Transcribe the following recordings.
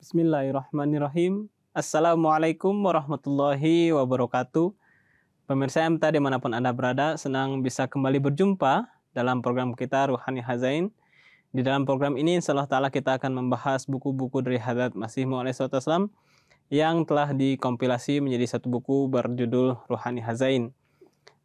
Bismillahirrahmanirrahim. Assalamualaikum warahmatullahi wabarakatuh. Pemirsa MTA dimanapun Anda berada, senang bisa kembali berjumpa dalam program kita Ruhani Hazain. Di dalam program ini insya Allah Ta'ala kita akan membahas buku-buku dari Hadrat Masih Maud SAW yang telah dikompilasi menjadi satu buku berjudul Ruhani Hazain.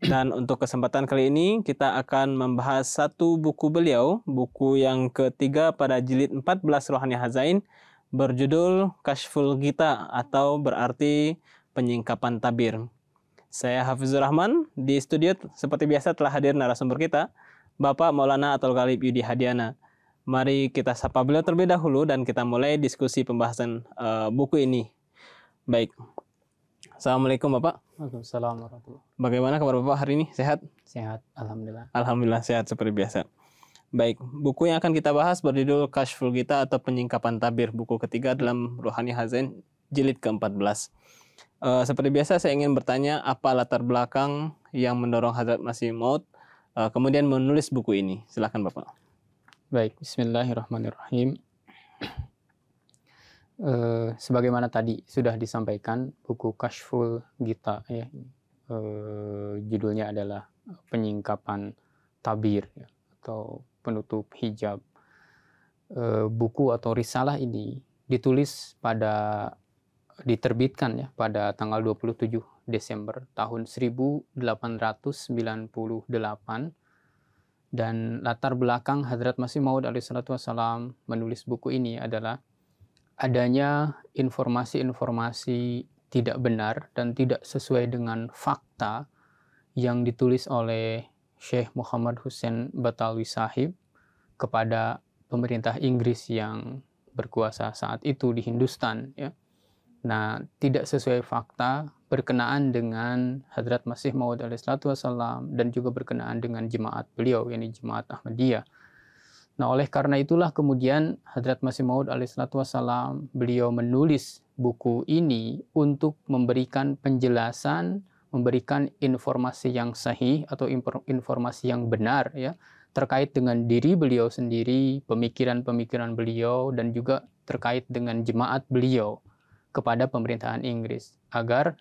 Dan untuk kesempatan kali ini kita akan membahas satu buku beliau, buku yang ketiga pada jilid 14 Ruhani Hazain, berjudul Kashful Ghita atau berarti penyingkapan tabir. Saya Hafizur Rahman, di studio seperti biasa telah hadir narasumber kita, Bapak Maulana Atul Ghalib Yudi Hadiana. Mari kita sapa beliau terlebih dahulu dan kita mulai diskusi pembahasan buku ini. Baik. Assalamualaikum Bapak. Waalaikumsalam warahmatullahi wabarakatuh. Bagaimana kabar Bapak hari ini? Sehat? Sehat, alhamdulillah. Alhamdulillah sehat seperti biasa. Baik, buku yang akan kita bahas berjudul Kashful Ghita atau penyingkapan tabir, buku ketiga dalam Ruhani Hazain jilid ke-14. Seperti biasa saya ingin bertanya apa latar belakang yang mendorong Hadrat Masih Maud kemudian menulis buku ini. Silakan Bapak. Baik, bismillahirrahmanirrahim. Sebagaimana tadi sudah disampaikan, buku Kashful Ghita ya, judulnya adalah penyingkapan tabir ya, atau penutup hijab. Buku atau risalah ini diterbitkan ya pada tanggal 27 Desember tahun 1898, dan latar belakang Hadrat Masih Maud alaihissalam menulis buku ini adalah adanya informasi-informasi tidak benar dan tidak sesuai dengan fakta yang ditulis oleh Syekh Muhammad Hussein Batawi Sahib kepada pemerintah Inggris yang berkuasa saat itu di Hindustan ya. Nah, tidak sesuai fakta berkenaan dengan Hadrat Masih Maud alaihissalam dan juga berkenaan dengan jemaat beliau, yakni jemaat Ahmadiyah. Nah, oleh karena itulah kemudian Hadrat Masih Maud alaihissalam beliau menulis buku ini untuk memberikan penjelasan, memberikan informasi yang sahih atau informasi yang benar ya terkait dengan diri beliau sendiri, pemikiran-pemikiran beliau, dan juga terkait dengan jemaat beliau kepada pemerintahan Inggris, agar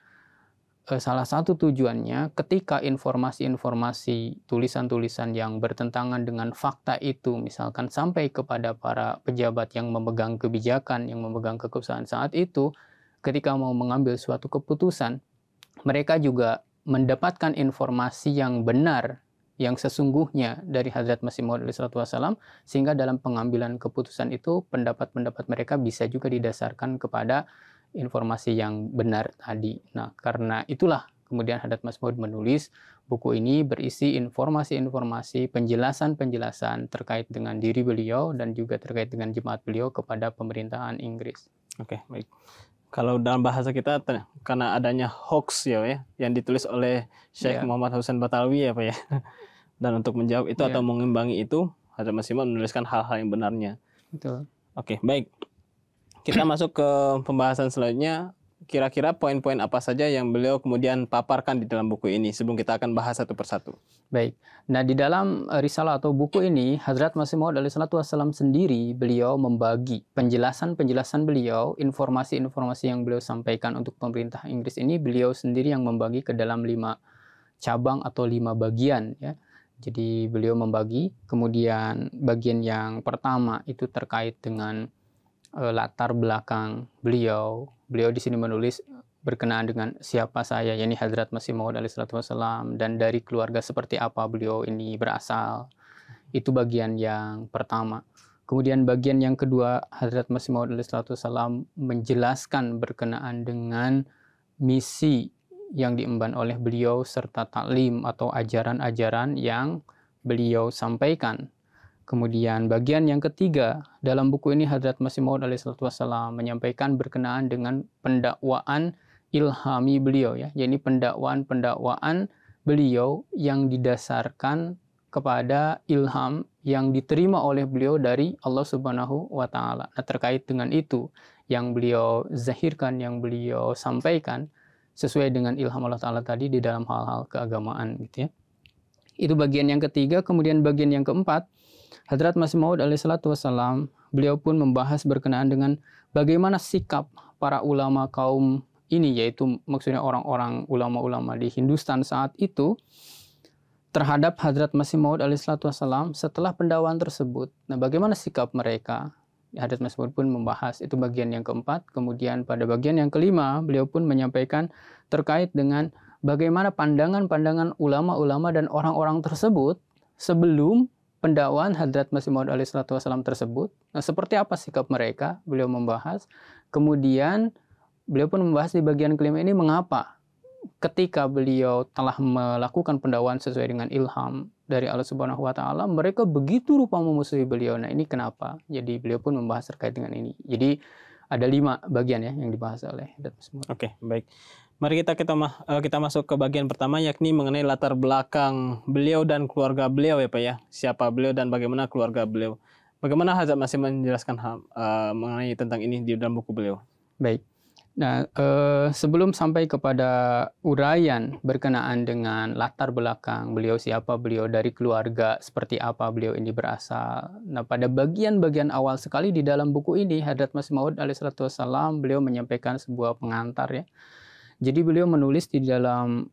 salah satu tujuannya ketika informasi-informasi tulisan-tulisan yang bertentangan dengan fakta itu misalkan sampai kepada para pejabat yang memegang kebijakan, yang memegang kekuasaan saat itu, ketika mau mengambil suatu keputusan, mereka juga mendapatkan informasi yang benar, yang sesungguhnya dari Hadrat Masih Maud alaihissalam, sehingga dalam pengambilan keputusan itu pendapat-pendapat mereka bisa juga didasarkan kepada informasi yang benar tadi. Nah, karena itulah kemudian Hadrat Masih Maud menulis buku ini berisi informasi-informasi, penjelasan-penjelasan terkait dengan diri beliau dan juga terkait dengan jemaat beliau kepada pemerintahan Inggris. Oke, baik. Kalau dalam bahasa kita karena adanya hoax ya yang ditulis oleh Syekh Muhammad Hussein Batawi ya Pak ya. Dan untuk menjawab itu atau mengimbangi itu, Hadrat Masih Maud menuliskan hal-hal yang benarnya. Betul. Oke, baik. Kita masuk ke pembahasan selanjutnya. Kira-kira poin-poin apa saja yang beliau kemudian paparkan di dalam buku ini sebelum kita akan bahas satu persatu. Baik. Nah, di dalam risalah atau buku ini, Hadrat Masih Maud alaihissalam sendiri beliau membagi penjelasan-penjelasan beliau, informasi-informasi yang beliau sampaikan untuk pemerintah Inggris ini, beliau sendiri yang membagi ke dalam 5 cabang atau 5 bagian ya. Jadi beliau membagi, kemudian bagian yang pertama itu terkait dengan latar belakang beliau. Beliau di sini menulis berkenaan dengan siapa saya, yakni Hadrat Masih Maud alaihissalam, dan dari keluarga seperti apa beliau ini berasal. Itu bagian yang pertama. Kemudian bagian yang kedua, Hadrat Masih Maud alaihissalam menjelaskan berkenaan dengan misi yang diemban oleh beliau serta taklim atau ajaran-ajaran yang beliau sampaikan. Kemudian bagian yang ketiga, dalam buku ini Hadrat Masih Maud alaihissalam menyampaikan berkenaan dengan pendakwaan ilhami beliau ya, yakni pendakwaan beliau yang didasarkan kepada ilham yang diterima oleh beliau dari Allah Subhanahu wa taala. Nah, terkait dengan itu yang beliau zahirkan, yang beliau sampaikan sesuai dengan ilham Allah taala tadi di dalam hal-hal keagamaan gitu ya. Itu bagian yang ketiga. Kemudian bagian yang keempat, Hadrat Masih Maud alaihissalatu wassalam, beliau pun membahas berkenaan dengan bagaimana sikap para ulama kaum ini, yaitu maksudnya orang-orang ulama-ulama di Hindustan saat itu terhadap Hadrat Masih Maud alaihissalatu wassalam setelah pendakwaan tersebut. Nah, bagaimana sikap mereka? Hadrat Masih Maud pun membahas, itu bagian yang keempat. Kemudian pada bagian yang kelima, beliau pun menyampaikan terkait dengan bagaimana pandangan-pandangan ulama-ulama dan orang-orang tersebut sebelum pendakwaan Hadrat Masih Maud alaihissalatu wassalam tersebut. Nah, seperti apa sikap mereka? Beliau membahas. Kemudian beliau pun membahas di bagian kelima ini mengapa ketika beliau telah melakukan pendakwaan sesuai dengan ilham dari Allah Subhanahu wa taala, mereka begitu rupa memusuhi beliau. Nah, ini kenapa? Jadi beliau pun membahas terkait dengan ini. Jadi ada 5 bagian ya yang dibahas oleh Hadrat Masih Maud. Oke, baik. Mari kita masuk ke bagian pertama, yakni mengenai latar belakang beliau dan keluarga beliau ya Pak ya. Siapa beliau dan bagaimana keluarga beliau. Bagaimana Hazrat masih menjelaskan mengenai tentang ini di dalam buku beliau? Baik. Nah, sebelum sampai kepada uraian berkenaan dengan latar belakang beliau, siapa beliau, dari keluarga seperti apa beliau ini berasal. Nah, pada bagian-bagian awal sekali di dalam buku ini, Hadrat Masih Maud alaihissalatu wassalam, beliau menyampaikan sebuah pengantar ya. Jadi beliau menulis di dalam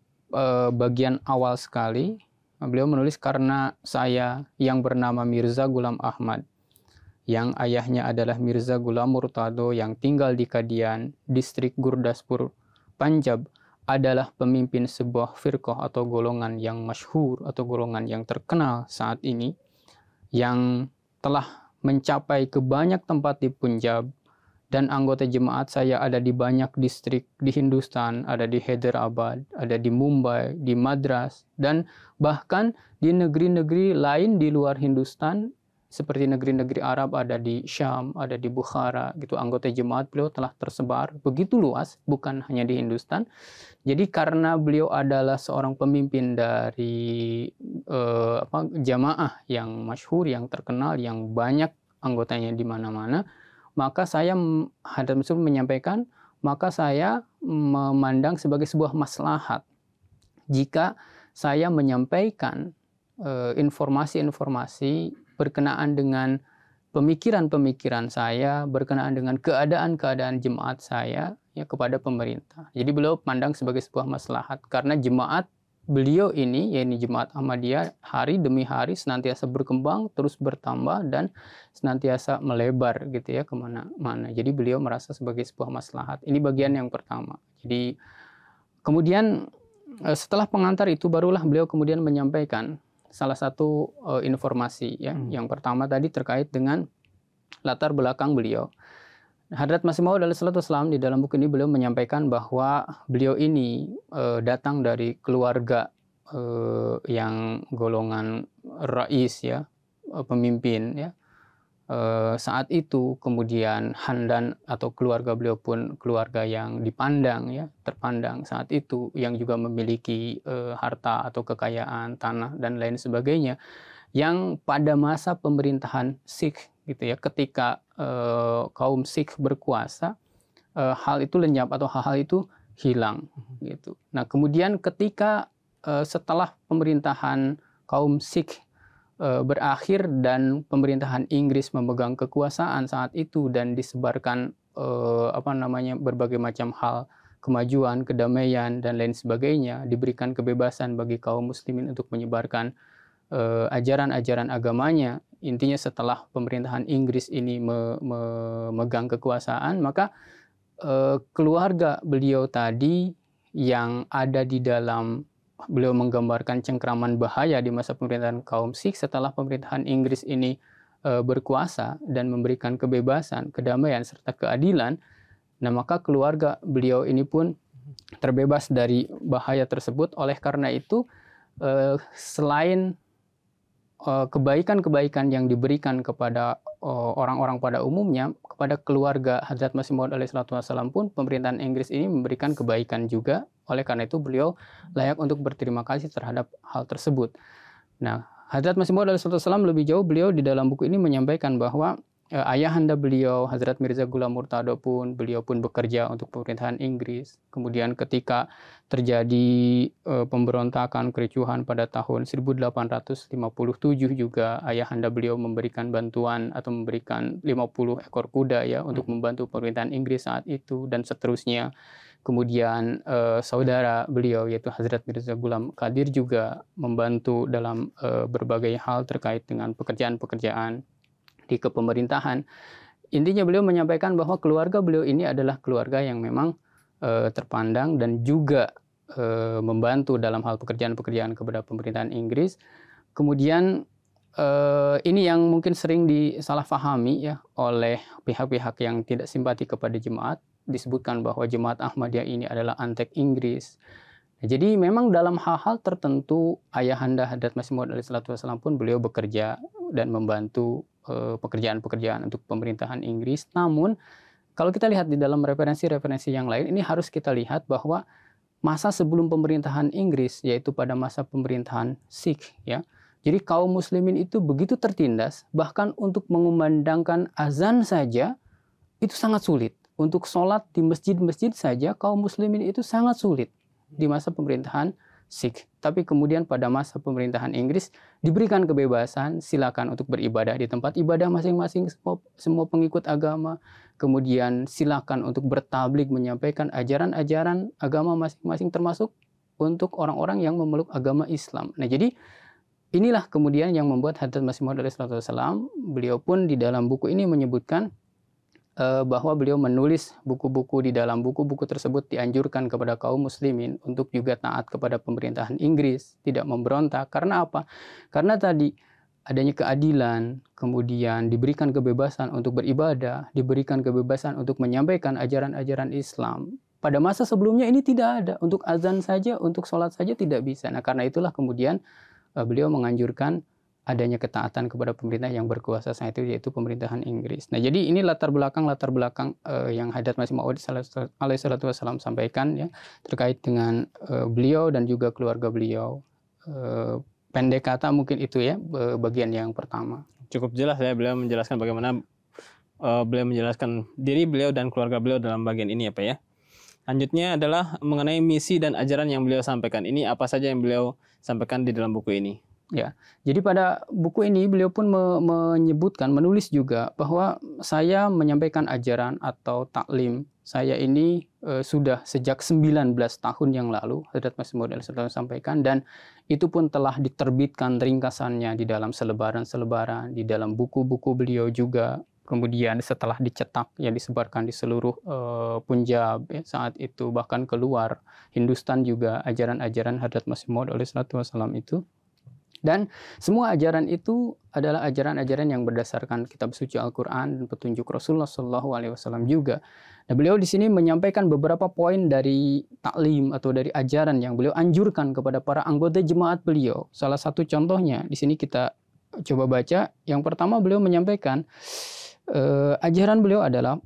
bagian awal sekali, beliau menulis, karena saya yang bernama Mirza Ghulam Ahmad, yang ayahnya adalah Mirza Ghulam Murtado yang tinggal di Kadian, distrik Gurdaspur, Punjab, adalah pemimpin sebuah firqah atau golongan yang masyhur atau golongan yang terkenal saat ini, yang telah mencapai ke banyak tempat di Punjab, dan anggota jemaat saya ada di banyak distrik di Hindustan, ada di Hyderabad, ada di Mumbai, di Madras, dan bahkan di negeri-negeri lain di luar Hindustan, seperti negeri-negeri Arab, ada di Syam, ada di Bukhara, gitu. Anggota jemaat beliau telah tersebar begitu luas, bukan hanya di Hindustan. Jadi karena beliau adalah seorang pemimpin dari jamaah yang masyhur, yang terkenal, yang banyak anggotanya di mana-mana, maka saya, Hadrat Masih Maud menyampaikan, maka saya memandang sebagai sebuah maslahat jika saya menyampaikan informasi-informasi berkenaan dengan pemikiran-pemikiran saya, berkenaan dengan keadaan-keadaan jemaat saya ya kepada pemerintah. Jadi beliau pandang sebagai sebuah maslahat, karena jemaat beliau ini, yaitu jemaat Ahmadiyah, hari demi hari senantiasa berkembang, terus bertambah dan senantiasa melebar gitu ya kemana-mana. Jadi beliau merasa sebagai sebuah maslahat. Ini bagian yang pertama. Jadi kemudian setelah pengantar itu barulah beliau kemudian menyampaikan salah satu informasi ya. Yang pertama tadi terkait dengan latar belakang beliau. Hadrat Masih Maud alaihissalatu wassalam di dalam buku ini beliau menyampaikan bahwa beliau ini datang dari keluarga yang golongan rais ya, pemimpin ya. Saat itu kemudian Handan atau keluarga beliau pun keluarga yang dipandang ya, terpandang saat itu, yang juga memiliki harta atau kekayaan, tanah dan lain sebagainya, yang pada masa pemerintahan Sikh gitu ya, ketika kaum Sikh berkuasa, hal itu lenyap atau hal-hal itu hilang gitu. Nah, kemudian ketika setelah pemerintahan kaum Sikh berakhir dan pemerintahan Inggris memegang kekuasaan saat itu dan disebarkan berbagai macam hal, kemajuan, kedamaian dan lain sebagainya, diberikan kebebasan bagi kaum muslimin untuk menyebarkan ajaran-ajaran agamanya. Intinya setelah pemerintahan Inggris ini memegang kekuasaan, maka keluarga beliau tadi yang ada di dalam, beliau menggambarkan cengkraman bahaya di masa pemerintahan kaum Sikh setelah pemerintahan Inggris ini berkuasa dan memberikan kebebasan, kedamaian, serta keadilan. Nah, maka keluarga beliau ini pun terbebas dari bahaya tersebut. Oleh karena itu, selain kebaikan-kebaikan yang diberikan kepada orang-orang pada umumnya, kepada keluarga Hadrat Masih Maud alaihissalatu wassalam pun pemerintahan Inggris ini memberikan kebaikan juga. Oleh karena itu beliau layak untuk berterima kasih terhadap hal tersebut. Nah, Hadrat Masih Maud alaihissalatu wassalam lebih jauh, beliau di dalam buku ini menyampaikan bahwa ayahanda beliau Hazrat Mirza Ghulam Murtado pun beliau pun bekerja untuk pemerintahan Inggris. Kemudian ketika terjadi pemberontakan kericuhan pada tahun 1857 juga ayahanda beliau memberikan bantuan atau memberikan 50 ekor kuda ya untuk membantu pemerintahan Inggris saat itu dan seterusnya. Kemudian saudara beliau yaitu Hazrat Mirza Ghulam Qadir juga membantu dalam berbagai hal terkait dengan pekerjaan-pekerjaan di kepemerintahan. Intinya beliau menyampaikan bahwa keluarga beliau ini adalah keluarga yang memang terpandang dan juga membantu dalam hal pekerjaan-pekerjaan kepada pemerintahan Inggris. Kemudian ini yang mungkin sering disalahfahami ya oleh pihak-pihak yang tidak simpati kepada jemaat, disebutkan bahwa jemaat Ahmadiyah ini adalah antek Inggris. Jadi memang dalam hal-hal tertentu ayahanda Hadrat Masih Maud alaihi salatu wasallam pun beliau bekerja dan membantu pekerjaan-pekerjaan untuk pemerintahan Inggris. Namun kalau kita lihat di dalam referensi-referensi yang lain, ini harus kita lihat bahwa masa sebelum pemerintahan Inggris, yaitu pada masa pemerintahan Sikh ya. Jadi kaum muslimin itu begitu tertindas, bahkan untuk mengumandangkan azan saja itu sangat sulit. Untuk sholat di masjid-masjid saja kaum muslimin itu sangat sulit di masa pemerintahan Sikh. Tapi kemudian pada masa pemerintahan Inggris diberikan kebebasan, silakan untuk beribadah di tempat ibadah masing-masing semua pengikut agama. Kemudian silakan untuk bertabligh menyampaikan ajaran-ajaran agama masing-masing termasuk untuk orang-orang yang memeluk agama Islam. Nah, jadi inilah kemudian yang membuat Hadrat Masih Maud alaihi salatu wasallam, beliau pun di dalam buku ini menyebutkan bahwa beliau menulis buku-buku, di dalam buku-buku tersebut dianjurkan kepada kaum muslimin untuk juga taat kepada pemerintahan Inggris, tidak memberontak. Karena apa? Karena tadi adanya keadilan, kemudian diberikan kebebasan untuk beribadah, diberikan kebebasan untuk menyampaikan ajaran-ajaran Islam. Pada masa sebelumnya ini tidak ada, untuk azan saja, untuk sholat saja tidak bisa. Nah, karena itulah kemudian beliau menganjurkan adanya ketaatan kepada pemerintah yang berkuasa saat itu, yaitu pemerintahan Inggris. Nah, jadi ini latar belakang yang Hadrat Masih Maud alaihi salatu wasallam sampaikan ya terkait dengan beliau dan juga keluarga beliau. Pendek kata mungkin itu ya bagian yang pertama. Cukup jelas ya beliau menjelaskan bagaimana beliau menjelaskan diri beliau dan keluarga beliau dalam bagian ini ya Pak ya. Lanjutnya adalah mengenai misi dan ajaran yang beliau sampaikan. Ini apa saja yang beliau sampaikan di dalam buku ini? Ya, jadi pada buku ini beliau pun menulis juga bahwa saya menyampaikan ajaran atau taklim saya ini sudah sejak 19 tahun yang lalu, Hadrat Masih Maud alaihi salatu wasallam sampaikan, dan itu pun telah diterbitkan ringkasannya di dalam selebaran-selebaran, di dalam buku-buku beliau juga. Kemudian setelah dicetak, ya disebarkan di seluruh Punjab ya, saat itu, bahkan keluar Hindustan juga ajaran-ajaran Hadrat Masih Maud alaihi salatu wasallam itu. Dan semua ajaran itu adalah ajaran-ajaran yang berdasarkan kitab suci Al-Quran dan petunjuk Rasulullah SAW juga. Nah, beliau di sini menyampaikan beberapa poin dari taklim atau dari ajaran yang beliau anjurkan kepada para anggota jemaat beliau. Salah satu contohnya di sini kita coba baca. Yang pertama beliau menyampaikan ajaran beliau adalah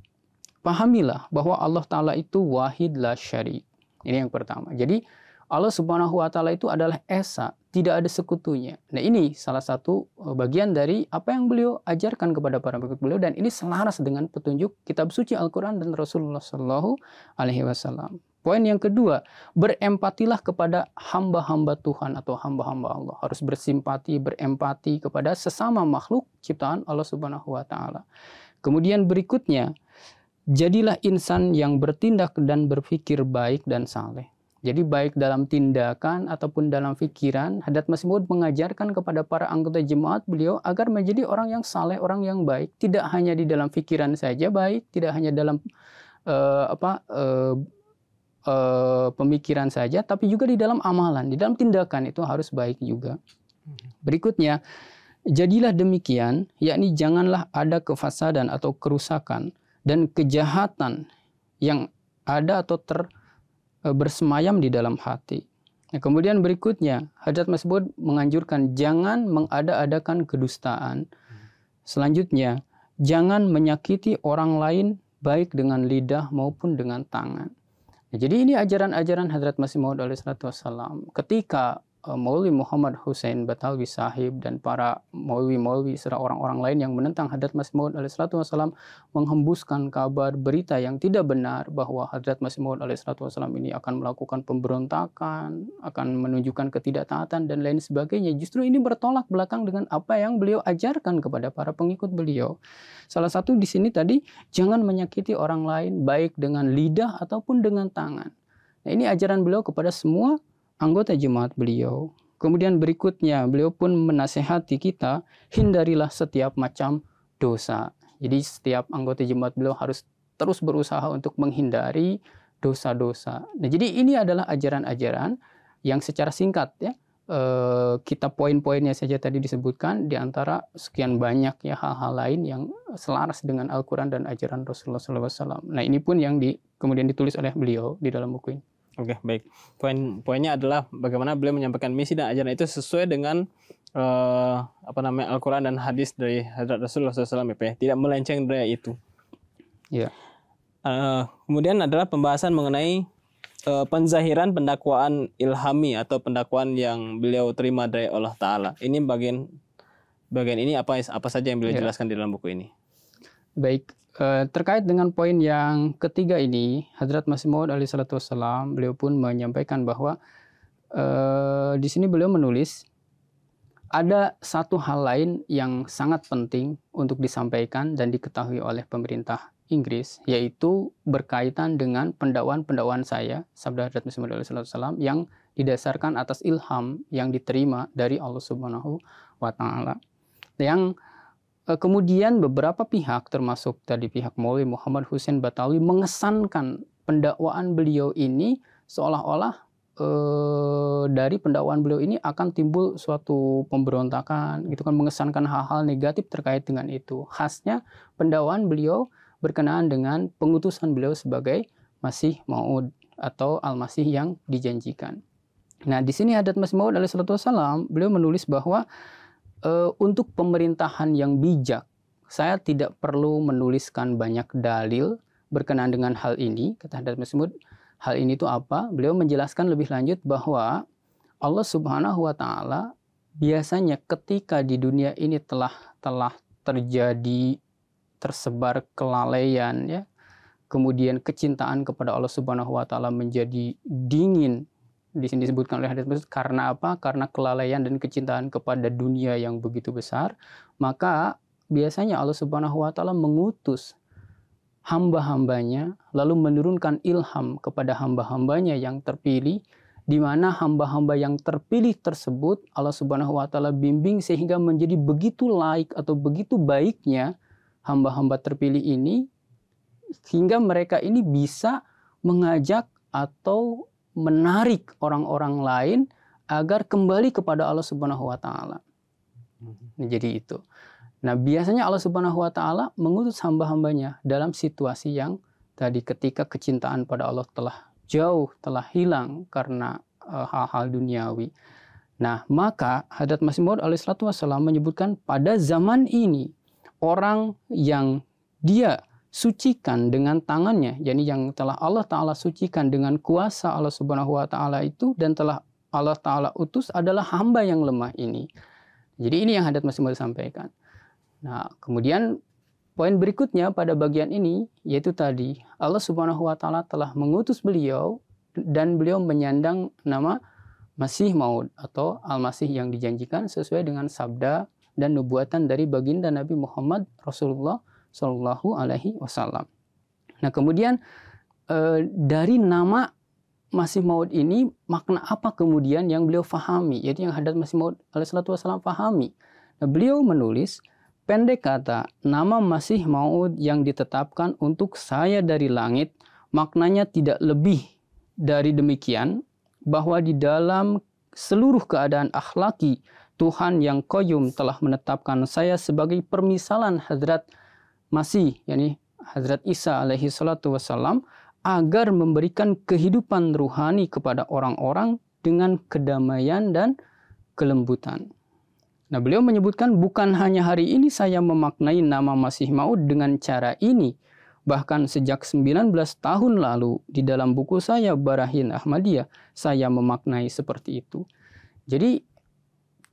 pahamilah bahwa Allah Ta'ala itu wahid la syarik. Ini yang pertama. Jadi Allah Subhanahu wa Ta'ala itu adalah esa, tidak ada sekutunya. Nah, ini salah satu bagian dari apa yang beliau ajarkan kepada para pengikut beliau, dan ini selaras dengan petunjuk kitab suci Al-Quran dan Rasulullah Shallallahu Alaihi Wasallam. Poin yang kedua, berempatilah kepada hamba-hamba Tuhan atau hamba-hamba Allah. Harus bersimpati, berempati kepada sesama makhluk ciptaan Allah Subhanahu wa Ta'ala. Kemudian berikutnya, jadilah insan yang bertindak dan berpikir baik dan saleh. Jadi baik dalam tindakan ataupun dalam pikiran, Hadrat Masih Maud mengajarkan kepada para anggota jemaat beliau agar menjadi orang yang saleh, orang yang baik. Tidak hanya di dalam pikiran saja baik, tidak hanya dalam pemikiran saja, tapi juga di dalam amalan, di dalam tindakan itu harus baik juga. Berikutnya, jadilah demikian, yakni janganlah ada kefasadan atau kerusakan dan kejahatan yang ada atau bersemayam di dalam hati. Nah, kemudian berikutnya, Hadrat Masih Maud menganjurkan jangan mengada-adakan kedustaan. Selanjutnya, jangan menyakiti orang lain baik dengan lidah maupun dengan tangan. Nah, jadi ini ajaran-ajaran Hadrat Masih Maud alaihi salatu wasallam. Ketika Maulwi Muhammad Hussein Batalwi Sahib dan para maulwi-maulwi serta orang-orang lain yang menentang Hadrat Masih Maud alaihissalatu wassalam menghembuskan kabar berita yang tidak benar bahwa Hadrat Masih Maud alaihissalatu wassalam ini akan melakukan pemberontakan, akan menunjukkan ketidaktaatan dan lain sebagainya. Justru ini bertolak belakang dengan apa yang beliau ajarkan kepada para pengikut beliau. Salah satu di sini tadi, jangan menyakiti orang lain baik dengan lidah ataupun dengan tangan. Nah, ini ajaran beliau kepada semua anggota jemaat beliau. Kemudian berikutnya beliau pun menasehati kita, hindarilah setiap macam dosa. Jadi setiap anggota jemaat beliau harus terus berusaha untuk menghindari dosa-dosa. Nah, jadi ini adalah ajaran-ajaran yang secara singkat ya, kita poin-poinnya saja tadi disebutkan di antara sekian banyak ya hal-hal lain yang selaras dengan Al-Quran dan ajaran Rasulullah SAW. Nah, ini pun yang kemudian ditulis oleh beliau di dalam buku ini. Oke, baik. Poinnya adalah bagaimana beliau menyampaikan misi dan ajaran itu sesuai dengan Al-Quran dan hadis dari Hadrat Rasulullah SAW, ya, tidak melenceng dari itu. Ya. Kemudian adalah pembahasan mengenai penzahiran pendakwaan ilhami atau pendakwaan yang beliau terima dari Allah Taala. Ini bagian ini apa saja yang beliau jelaskan di dalam buku ini? Baik. Terkait dengan poin yang ketiga ini, Hadrat Masih Maud alaihissalatu wassalam, beliau pun menyampaikan bahwa di sini beliau menulis ada satu hal lain yang sangat penting untuk disampaikan dan diketahui oleh pemerintah Inggris, yaitu berkaitan dengan pendakwaan saya, sabda Hadrat Masih Maud alaihissalatu wassalam, yang didasarkan atas ilham yang diterima dari Allah Subhanahu wa Ta'ala. Yang kemudian beberapa pihak, termasuk tadi pihak Maulwi Muhammad Hussein Batalwi, mengesankan pendakwaan beliau ini seolah-olah dari pendakwaan beliau ini akan timbul suatu pemberontakan, gitu kan, mengesankan hal-hal negatif terkait dengan itu. Khasnya pendakwaan beliau berkenaan dengan pengutusan beliau sebagai Masih Maud atau Al-Masih yang dijanjikan. Nah, di sini Hadrat Masih Maud alaihissalatu wassalam, beliau menulis bahwa untuk pemerintahan yang bijak, saya tidak perlu menuliskan banyak dalil berkenaan dengan hal ini. Kata Hadrat Masih Maud, hal ini itu apa? Beliau menjelaskan lebih lanjut bahwa Allah Subhanahu wa Ta'ala biasanya ketika di dunia ini telah terjadi tersebar kelalaian ya, kemudian kecintaan kepada Allah Subhanahu wa Ta'ala menjadi dingin. Di sini disebutkan oleh hadits tersebut karena apa? Karena kelalaian dan kecintaan kepada dunia yang begitu besar, maka biasanya Allah Subhanahu wa Ta'ala mengutus hamba-hambanya, lalu menurunkan ilham kepada hamba-hambanya yang terpilih, di mana hamba-hamba yang terpilih tersebut Allah Subhanahu wa Ta'ala bimbing sehingga menjadi begitu laik atau begitu baiknya hamba-hamba terpilih ini, hingga mereka ini bisa mengajak atau menarik orang-orang lain agar kembali kepada Allah Subhanahu wa Ta'ala. Jadi itu. Nah, biasanya Allah Subhanahu wa Ta'ala mengutus hamba-hambanya dalam situasi yang tadi, ketika kecintaan pada Allah telah hilang karena hal-hal duniawi. Nah, maka Hadrat Masih Maud alaihissalatu wassalam menyebutkan pada zaman ini orang yang dia sucikan dengan tangannya, yakni yang telah Allah Ta'ala sucikan dengan kuasa Allah Subhanahu wa Ta'ala itu dan telah Allah Ta'ala utus adalah hamba yang lemah ini. Jadi ini yang Hadrat Masih Maud sampaikan. Nah, kemudian poin berikutnya pada bagian ini yaitu tadi Allah Subhanahu wa Ta'ala telah mengutus beliau dan beliau menyandang nama Masih Maud atau Al-Masih yang dijanjikan sesuai dengan sabda dan nubuatan dari baginda Nabi Muhammad Rasulullah Sallallahu Alaihi Wasallam. Nah, kemudian dari nama Masih Maud ini makna apa kemudian yang beliau fahami, yaitu yang Hadrat Masih Maud alaihissalatu wassalam fahami. Nah, beliau menulis, pendek kata, nama Masih Maud yang ditetapkan untuk saya dari langit, maknanya tidak lebih dari demikian, bahwa di dalam seluruh keadaan akhlaki Tuhan yang qayyum telah menetapkan saya sebagai permisalan Hadrat Masih, yakni Hadrat Isa alaihi salatu wassalam, agar memberikan kehidupan ruhani kepada orang-orang dengan kedamaian dan kelembutan. Nah, beliau menyebutkan bukan hanya hari ini saya memaknai nama Masih Maud dengan cara ini, bahkan sejak 19 tahun lalu di dalam buku saya Barahin Ahmadiyah saya memaknai seperti itu. Jadi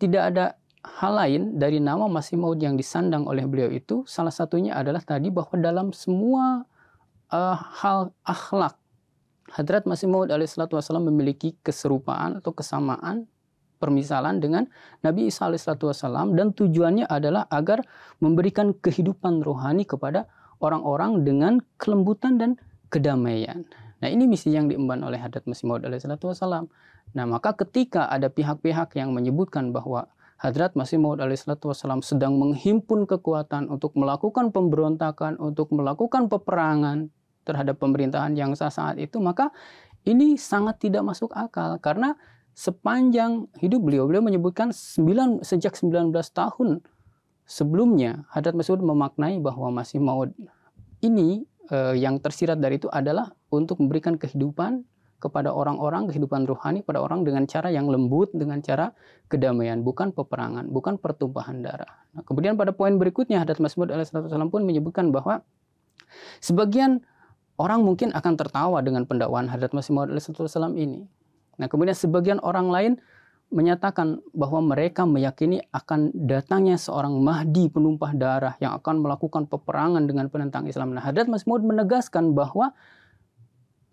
tidak ada hal lain dari nama Masih Maud yang disandang oleh beliau itu, salah satunya adalah tadi bahwa dalam semua hal akhlak, Hadrat Masih Maud alaihissalatu wassalam memiliki keserupaan atau kesamaan, permisalan dengan Nabi Isa alaihissalatu wassalam, dan tujuannya adalah agar memberikan kehidupan rohani kepada orang-orang dengan kelembutan dan kedamaian. Nah, ini misi yang diemban oleh Hadrat Masih Maud alaihissalatu wassalam. Nah, maka ketika ada pihak-pihak yang menyebutkan bahwa Hadrat Masih Maud alaihissalatu wassalam sedang menghimpun kekuatan untuk melakukan pemberontakan, untuk melakukan peperangan terhadap pemerintahan yang sah saat itu, maka ini sangat tidak masuk akal. Karena sepanjang hidup beliau menyebutkan sejak 19 tahun sebelumnya, Hadrat Masih Maud memaknai bahwa Masih Maud ini yang tersirat dari itu adalah untuk memberikan kehidupan kepada orang-orang, kehidupan rohani pada orang dengan cara yang lembut, dengan cara kedamaian, bukan peperangan, bukan pertumpahan darah. Nah, kemudian pada poin berikutnya Hadrat Masih Maud alaihissalam pun menyebutkan bahwa sebagian orang mungkin akan tertawa dengan pendakwaan Hadrat Masih Maud alaihissalam ini. Nah, kemudian sebagian orang lain menyatakan bahwa mereka meyakini akan datangnya seorang Mahdi penumpah darah yang akan melakukan peperangan dengan penentang Islam. Nah, Hadrat Masih Maud menegaskan bahwa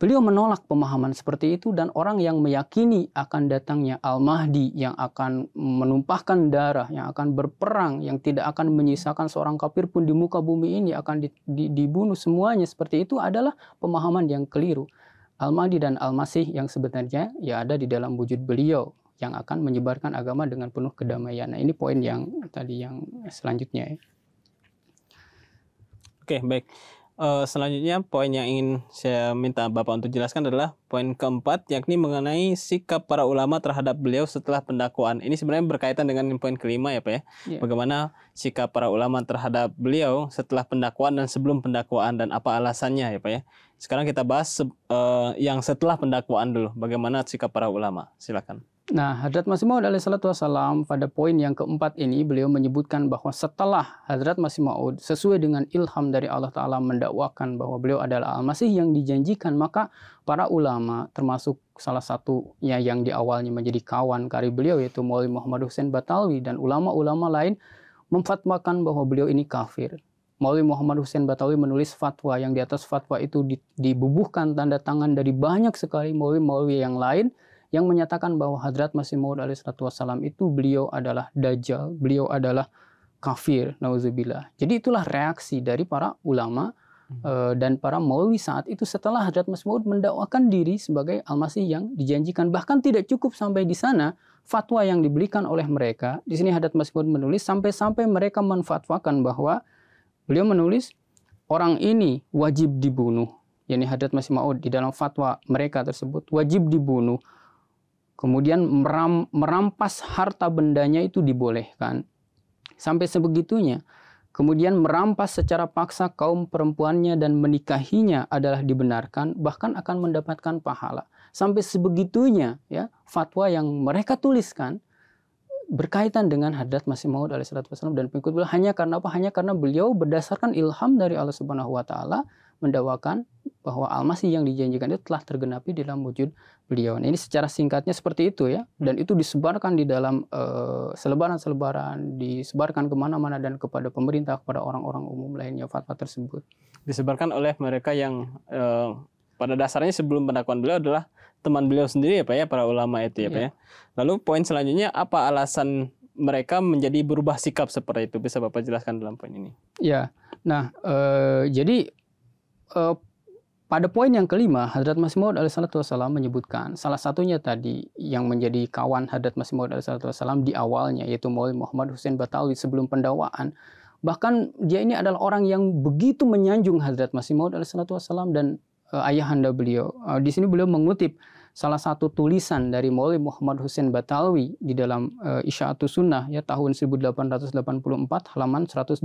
beliau menolak pemahaman seperti itu, dan orang yang meyakini akan datangnya Al-Mahdi yang akan menumpahkan darah, yang akan berperang, yang tidak akan menyisakan seorang kafir pun di muka bumi ini, akan dibunuh semuanya, seperti itu adalah pemahaman yang keliru. Al-Mahdi dan Al-Masih yang sebenarnya ya ada di dalam wujud beliau yang akan menyebarkan agama dengan penuh kedamaian. Nah, ini poin yang tadi yang selanjutnya ya. Oke, baik. Selanjutnya poin yang ingin saya minta Bapak untuk jelaskan adalah poin keempat, yakni mengenai sikap para ulama terhadap beliau setelah pendakwaan. Ini sebenarnya berkaitan dengan poin kelima ya Pak ya. Yeah. Bagaimana sikap para ulama terhadap beliau setelah pendakwaan dan sebelum pendakwaan, dan apa alasannya ya Pak ya. Sekarang kita bahas yang setelah pendakwaan dulu. Bagaimana sikap para ulama? Silakan. Nah, Hadrat Masih Maud alaihissalatu wassalam pada poin yang keempat ini beliau menyebutkan bahwa setelah Hadrat Masih Maud sesuai dengan ilham dari Allah Ta'ala mendakwakan bahwa beliau adalah Al-Masih yang dijanjikan, maka para ulama termasuk salah satunya yang di awalnya menjadi kawan karib beliau yaitu Maulwi Muhammad Hussein Batawi dan ulama-ulama lain memfatwakan bahwa beliau ini kafir. Maulwi Muhammad Hussein Batawi menulis fatwa yang di atas fatwa itu dibubuhkan tanda tangan dari banyak sekali maulwi-maulwi yang lain yang menyatakan bahwa Hadrat Masih Maud alaihissalatu wassalam itu beliau adalah dajjal, beliau adalah kafir, nauzubillah. Jadi itulah reaksi dari para ulama dan para maulwi saat itu setelah Hadrat Masih Maud mendakwakan diri sebagai Al-Masih yang dijanjikan. Bahkan tidak cukup sampai di sana fatwa yang diberikan oleh mereka. Di sini Hadrat Masih Maud menulis sampai mereka menfatwakan bahwa beliau menulis orang ini wajib dibunuh. Yani Hadrat Masih Maud di dalam fatwa mereka tersebut wajib dibunuh. Kemudian merampas harta bendanya itu dibolehkan. Sampai sebegitunya. Kemudian merampas secara paksa kaum perempuannya dan menikahinya adalah dibenarkan, bahkan akan mendapatkan pahala. Sampai sebegitunya ya fatwa yang mereka tuliskan berkaitan dengan Hadrat Masih Maud alaihissalatu wassalam dan pengikut beliau. Hanya karena apa? Hanya karena beliau berdasarkan ilham dari Allah Subhanahu wa Ta'ala mendakwakan bahwa Al-Masih yang dijanjikan itu telah tergenapi dalam wujud beliau. Nah, ini secara singkatnya seperti itu ya, dan itu disebarkan di dalam selebaran-selebaran, disebarkan kemana-mana dan kepada pemerintah, kepada orang-orang umum lainnya fatwa tersebut. Disebarkan oleh mereka yang pada dasarnya sebelum pendakwaan beliau adalah teman beliau sendiri ya Pak ya, para ulama itu ya Pak ya. Lalu poin selanjutnya, apa alasan mereka menjadi berubah sikap seperti itu? Bisa Bapak jelaskan dalam poin ini? Ya, nah jadi pada poin yang kelima, Hadrat Masih Maud alaihissalatu wassalam menyebutkan salah satunya tadi yang menjadi kawan Hadrat Masih Maud alaihissalatu wassalam di awalnya, yaitu Maulwi Muhammad Hussein Batawi sebelum pendakwaan. Bahkan dia ini adalah orang yang begitu menyanjung Hadrat Masih Maud alaihissalatu wassalam dan ayahanda beliau. Di sini beliau mengutip salah satu tulisan dari Maulwi Muhammad Hussein Batawi di dalam Isya'atus Sunnah ya tahun 1884 halaman 129.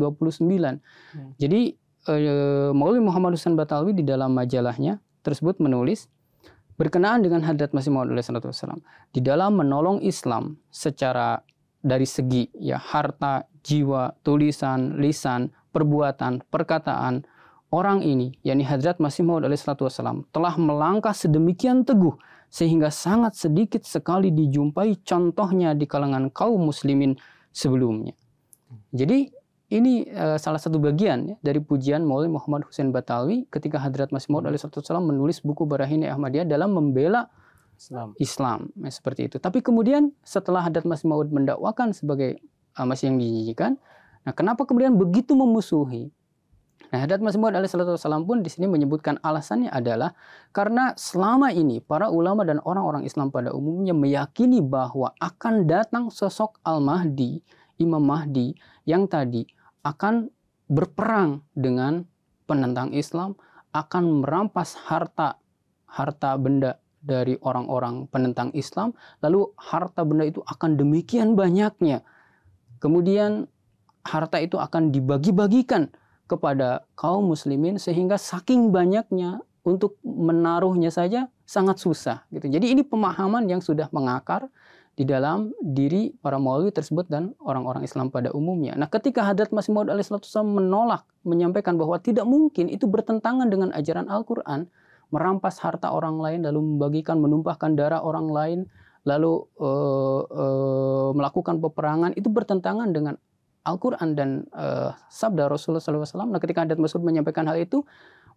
Jadi Maulwi Muhammad Hussein Batawi di dalam majalahnya tersebut menulis berkenaan dengan Hadrat Masih Maud alaihissalatu wassalam, di dalam menolong Islam secara dari segi ya harta, jiwa, tulisan, lisan, perbuatan, perkataan, orang ini yakni Hadrat Masih Maud alaihissalatu wassalam telah melangkah sedemikian teguh sehingga sangat sedikit sekali dijumpai contohnya di kalangan kaum muslimin sebelumnya. Jadi ini salah satu bagian ya, dari pujian Maulwi Muhammad Husain Batawi ketika Hadrat Masih Maud alaihissalam menulis buku Barahini Ahmadiyah dalam membela Islam ya, seperti itu. Tapi kemudian setelah Hadrat Masih Maud mendakwakan sebagai Masih yang dijanjikan, nah kenapa kemudian begitu memusuhi? Nah, Hadrat Masih Maud alaihissalam pun di sini menyebutkan alasannya adalah karena selama ini para ulama dan orang-orang Islam pada umumnya meyakini bahwa akan datang sosok Al-Mahdi, Imam Mahdi yang tadi akan berperang dengan penentang Islam, akan merampas harta benda dari orang-orang penentang Islam, lalu harta benda itu akan demikian banyaknya. Kemudian harta itu akan dibagi-bagikan kepada kaum muslimin sehingga saking banyaknya untuk menaruhnya saja sangat susah gitu. Jadi ini pemahaman yang sudah mengakar di dalam diri para maulwi tersebut dan orang-orang Islam pada umumnya. Nah, ketika Hadrat Masih Maud alaihissalam menolak, menyampaikan bahwa tidak mungkin, itu bertentangan dengan ajaran Al-Quran, merampas harta orang lain lalu membagikan, menumpahkan darah orang lain lalu melakukan peperangan, itu bertentangan dengan Al-Quran dan sabda Rasulullah SAW. Nah, ketika Hadrat Mas'ud menyampaikan hal itu,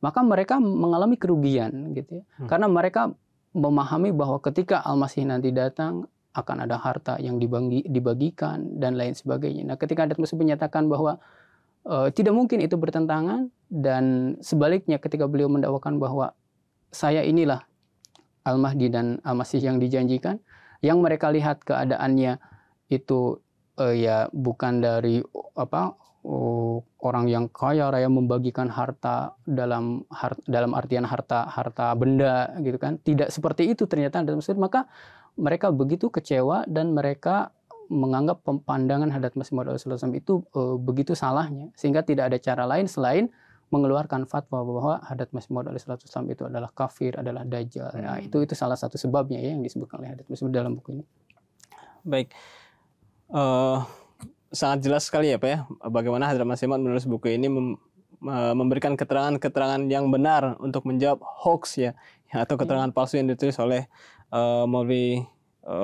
maka mereka mengalami kerugian, gitu ya. Karena mereka memahami bahwa ketika Al-Masih nanti datang, akan ada harta yang dibagikan dan lain sebagainya. Nah, ketika Hadrat Mas'ud menyatakan bahwa tidak mungkin itu bertentangan, dan sebaliknya ketika beliau mendakwakan bahwa saya inilah Al-Mahdi dan Al-Masih yang dijanjikan, yang mereka lihat keadaannya itu ya bukan dari orang yang kaya raya membagikan harta dalam artian harta benda gitu kan, tidak seperti itu ternyata dalam Mesir. Maka mereka begitu kecewa dan mereka menganggap pandangan Hadrat Masih Maud alaihissalam itu begitu salahnya, sehingga tidak ada cara lain selain mengeluarkan fatwa bahwa Hadrat Masih Maud alaihissalam itu adalah kafir, adalah dajjal. Nah, itu salah satu sebabnya ya yang disebutkan oleh Hadrat Masih Maud dalam buku ini. Baik. Sangat jelas sekali ya Pak ya, bagaimana Hadrat Masih Maud menulis buku ini memberikan keterangan-keterangan yang benar untuk menjawab hoax ya, atau keterangan palsu yang ditulis oleh Maulwi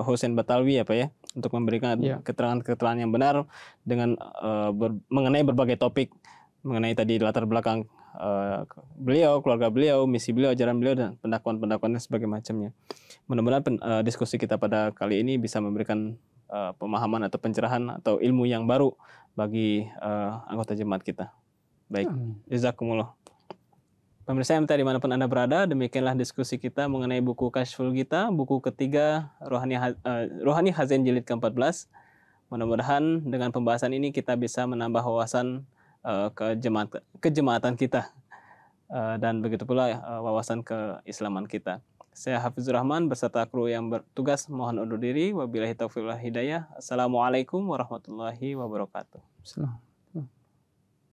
Husain Batawi ya Pak ya, untuk memberikan keterangan-keterangan yang benar dengan mengenai berbagai topik, mengenai tadi latar belakang beliau, keluarga beliau, misi beliau, ajaran beliau, dan pendakwaan-pendakwaan dan sebagainya macamnya. Mudah-mudahan diskusi kita pada kali ini bisa memberikan pemahaman atau pencerahan atau ilmu yang baru bagi anggota jemaat kita. Baik, jazakumullah. Pemirsa MTA dimanapun Anda berada, demikianlah diskusi kita mengenai buku Kasyful Ghita, buku ketiga Ruhani Hazain jilid ke-14. Mudah-mudahan dengan pembahasan ini kita bisa menambah wawasan kejemaatan kita, dan begitu pula wawasan keislaman kita. Saya Hafizur Rahman beserta kru yang bertugas mohon undur diri. Wabillahi taufiq wal hidayah. Assalamualaikum warahmatullahi wabarakatuh.